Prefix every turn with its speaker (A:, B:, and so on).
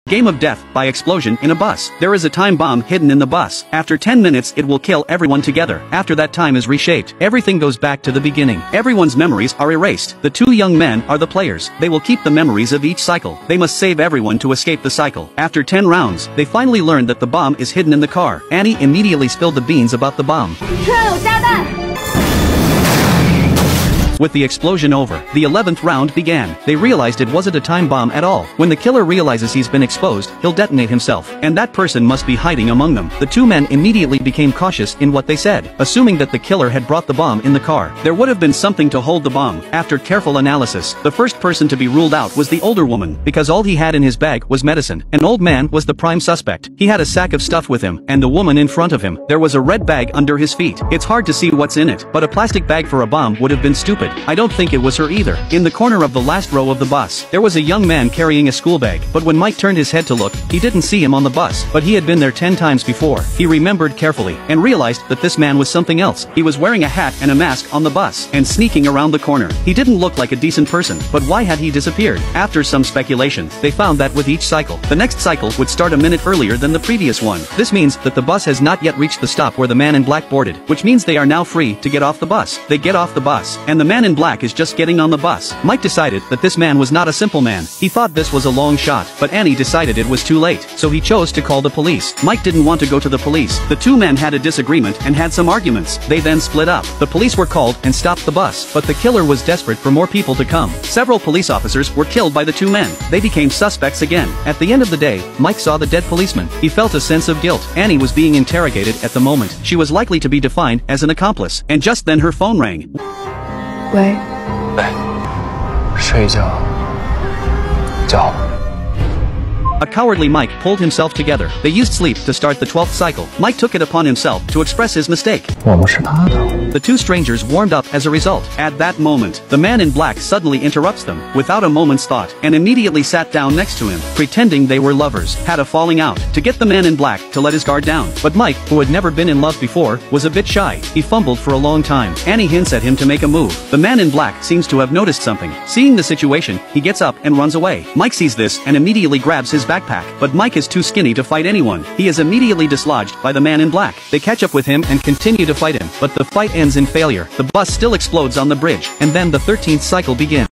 A: Game of death by explosion in a bus. There is a time bomb hidden in the bus. After 10 minutes it will kill everyone together. After that time is reshaped, everything goes back to the beginning. Everyone's memories are erased. The two young men are the players. They will keep the memories of each cycle. They must save everyone to escape the cycle. After 10 rounds, they finally learn that the bomb is hidden in the car. Annie immediately spilled the beans about the bomb. With the explosion over, the 11th round began. They realized it wasn't a time bomb at all. When the killer realizes he's been exposed, he'll detonate himself, and that person must be hiding among them. The two men immediately became cautious in what they said, assuming that the killer had brought the bomb in the car. There would have been something to hold the bomb. After careful analysis, the first person to be ruled out was the older woman, because all he had in his bag was medicine. An old man was the prime suspect. He had a sack of stuff with him, and the woman in front of him. There was a red bag under his feet. It's hard to see what's in it, but a plastic bag for a bomb would have been stupid. I don't think it was her either. In the corner of the last row of the bus, there was a young man carrying a school bag, but when Mike turned his head to look, he didn't see him on the bus, but he had been there 10 times before. He remembered carefully, and realized that this man was something else. He was wearing a hat and a mask on the bus, and sneaking around the corner. He didn't look like a decent person, but why had he disappeared? After some speculation, they found that with each cycle, the next cycle would start a minute earlier than the previous one. This means that the bus has not yet reached the stop where the man in black boarded, which means they are now free to get off the bus. They get off the bus, and the man in black is just getting on the bus. Mike decided that this man was not a simple man. He thought this was a long shot, but Annie decided it was too late, so he chose to call the police. Mike didn't want to go to the police. The two men had a disagreement and had some arguments. They then split up. The police were called and stopped the bus, but the killer was desperate for more people to come. Several police officers were killed by the two men. They became suspects again. At the end of the day, Mike saw the dead policeman. He felt a sense of guilt. Annie was being interrogated at the moment. She was likely to be defined as an accomplice. And just then her phone rang.
B: 喂，
C: 睡一觉，叫。
A: A cowardly Mike pulled himself together. They used sleep to start the 12th cycle. Mike took it upon himself to express his mistake.
C: 我们是他的。
A: The two strangers warmed up as a result. At that moment, the man in black suddenly interrupts them, without a moment's thought, and immediately sat down next to him, pretending they were lovers, had a falling out, to get the man in black to let his guard down. But Mike, who had never been in love before, was a bit shy. He fumbled for a long time. Annie hints at him to make a move. The man in black seems to have noticed something. Seeing the situation, he gets up and runs away. Mike sees this and immediately grabs his backpack, but Mike is too skinny to fight anyone. He is immediately dislodged by the man in black. They catch up with him and continue to fight him, but the fight ends in failure. The bus still explodes on the bridge, and then the 13th cycle begins.